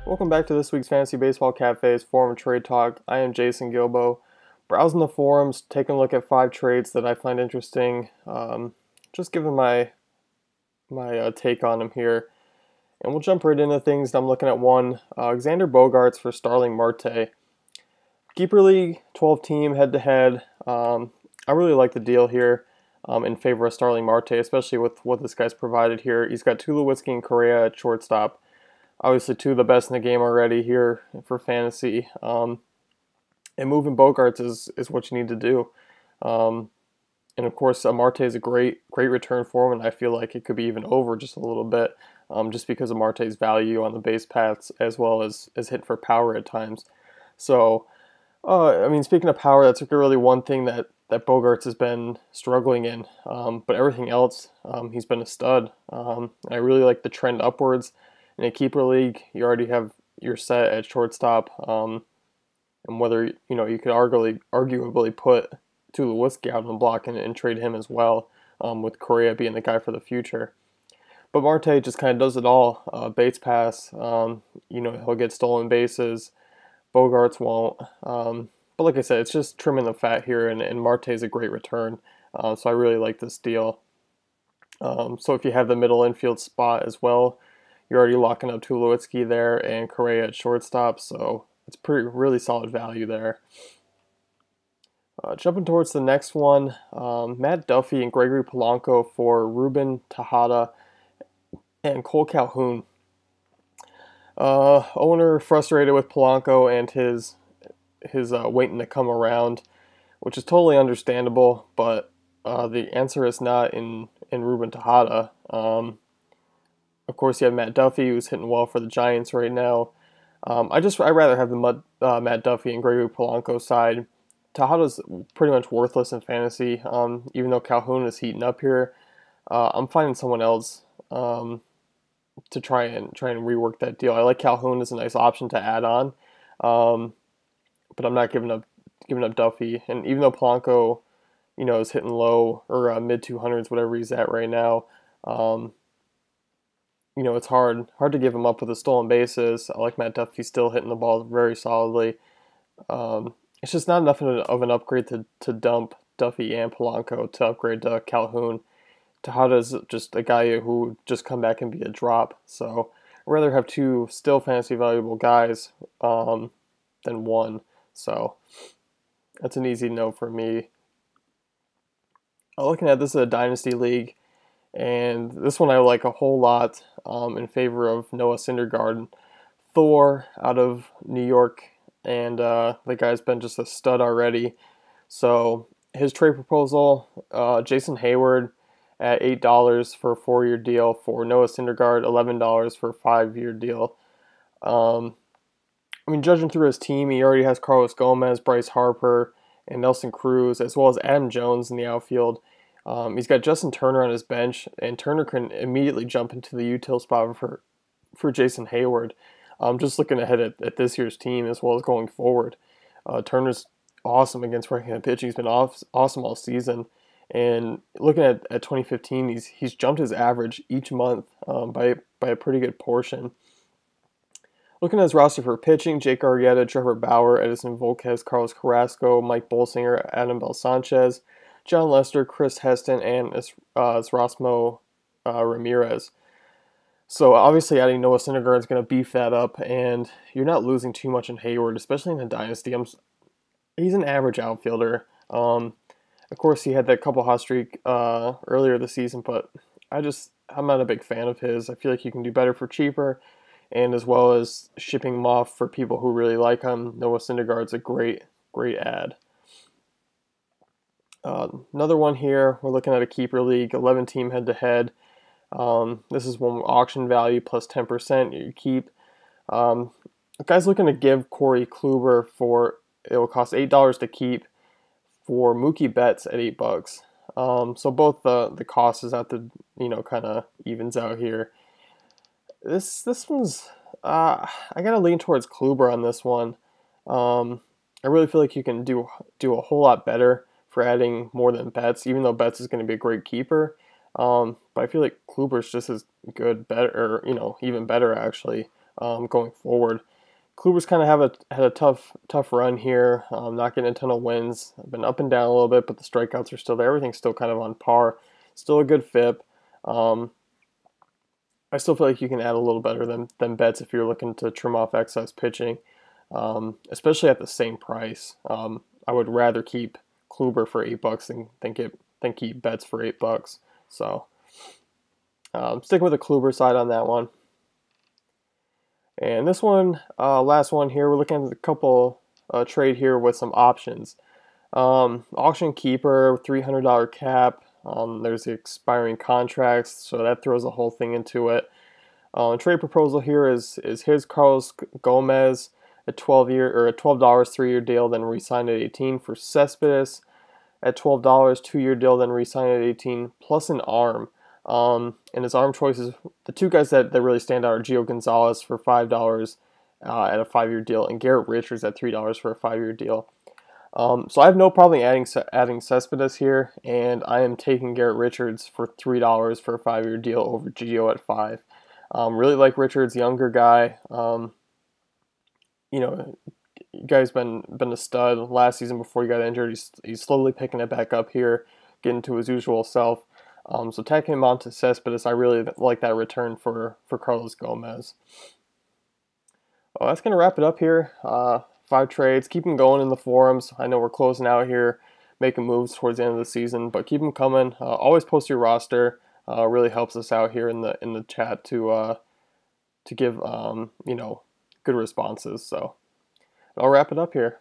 Welcome back to this week's Fantasy Baseball Cafe's Forum Trade Talk. I am Jason Gilbo, browsing the forums, taking a look at 5 trades that I find interesting, just giving my take on them here. And we'll jump right into things. I'm looking at one, Xander Bogaerts for Starling Marte. Keeper League, 12-team, head-to-head. I really like the deal here in favor of Starling Marte, especially with what this guy's provided here. He's got Tulowitzki and Correa at shortstop. Obviously, two of the best in the game already here for fantasy. And moving Bogaerts is what you need to do. And of course, Marte is a great return for him, and I feel like it could be even over just a little bit, just because of Marte's value on the base paths as well as hit for power at times. So, I mean, speaking of power, that's really one thing that Bogaerts has been struggling in. But everything else, he's been a stud. I really like the trend upwards. In a keeper league, you already have your set at shortstop, and whether you could arguably put Tulowitzki out on the block and trade him as well, with Correa being the guy for the future. But Marte just kind of does it all. Base pass, he'll get stolen bases. Bogaerts won't. But like I said, it's just trimming the fat here, and Marte is a great return. So I really like this deal. So if you have the middle infield spot as well, you're already locking up Tulowitzki there and Correa at shortstop, so it's really solid value there. Jumping towards the next one, Matt Duffy and Gregory Polanco for Ruben Tejada and Cole Calhoun. Owner frustrated with Polanco and his waiting to come around, which is totally understandable, but the answer is not in Ruben Tejada. Of course, you have Matt Duffy, who's hitting well for the Giants right now. I'd rather have the Matt Duffy and Gregory Polanco side. Tejada's pretty much worthless in fantasy, even though Calhoun is heating up here. I'm finding someone else to try and rework that deal. I like Calhoun as a nice option to add on, but I'm not giving up Duffy. And even though Polanco, is hitting low or mid 200s, whatever he's at right now. It's hard to give him up with the stolen bases. I like Matt Duffy still hitting the ball very solidly. It's just not enough of an upgrade to dump Duffy and Polanco to upgrade to Calhoun. Tejada's just a guy who just come back and be a drop. So I'd rather have two still fantasy valuable guys than one. So that's an easy no for me. Looking at this is a dynasty league. And this one I like a whole lot in favor of Noah Syndergaard. Thor out of New York, and the guy's been just a stud already. So his trade proposal, Jason Hayward at $8 for a 4-year deal for Noah Syndergaard, $11 for a 5-year deal. Judging through his team, he already has Carlos Gomez, Bryce Harper, and Nelson Cruz, as well as Adam Jones in the outfield. He's got Justin Turner on his bench, and Turner can immediately jump into the util spot for Jason Hayward. Just looking ahead at this year's team as well as going forward. Turner's awesome against right-handed pitching. He's been awesome all season. And looking at 2015, he's jumped his average each month by a pretty good portion. Looking at his roster for pitching, Jake Arrieta, Trevor Bauer, Edison Volquez, Carlos Carrasco, Mike Bolsinger, Adam Bell Sanchez, John Lester, Chris Heston, and Erasmo Ramirez. So obviously adding Noah Syndergaard is going to beef that up, and you're not losing too much in Hayward, especially in a dynasty. He's an average outfielder. Of course, he had that couple hot streak earlier this season, but I'm not a big fan of his. I feel like you can do better for cheaper, and as well as shipping him off for people who really like him. Noah Syndergaard's a great ad. Another one here, we're looking at a keeper league, 11-team head-to-head. This is one auction value plus 10% you keep. The guy's looking to give Corey Kluber it will cost $8 to keep for Mookie Betts at $8. So both the cost is at the, kind of evens out here. This one's, I gotta lean towards Kluber on this one. I really feel like you can do a whole lot better for adding more than Betts, even though Betts is going to be a great keeper. But I feel like Kluber's just as good, better, or even better actually. going forward. Kluber's kind of had a tough run here, not getting a ton of wins. Been up and down a little bit, but the strikeouts are still there. Everything's still kind of on par. Still a good FIP. I still feel like you can add a little better than Betts if you're looking to trim off excess pitching, especially at the same price. I would rather keep Kluber for $8 than keep Betts for $8. So sticking with the Kluber side on that one. And this one, last one here, we're looking at a couple trade here with some options. Auction keeper, $300 cap. There's the expiring contracts, so that throws the whole thing into it. Trade proposal here is his Carlos Gomez, a $12 3-year deal, then re-signed at 18 for Cespedes at $12, 2-year deal, then re-signed at 18, plus an arm. And his arm choices, the two guys that really stand out are Gio Gonzalez for $5 at a 5-year deal, and Garrett Richards at $3 for a 5-year deal. So I have no problem adding Cespedes here, and I am taking Garrett Richards for $3 for a 5-year deal over Gio at $5. Really like Richards, younger guy. You know, guy's been a stud last season before he got injured. He's slowly picking it back up here, getting to his usual self. So tacking him onto Cespedes, I really like that return for Carlos Gomez. Well, that's going to wrap it up here. 5 trades. Keep them going in the forums. I know we're closing out here, making moves towards the end of the season, but keep them coming. Always post your roster. Really helps us out here in the chat to give you know, good responses. So I'll wrap it up here.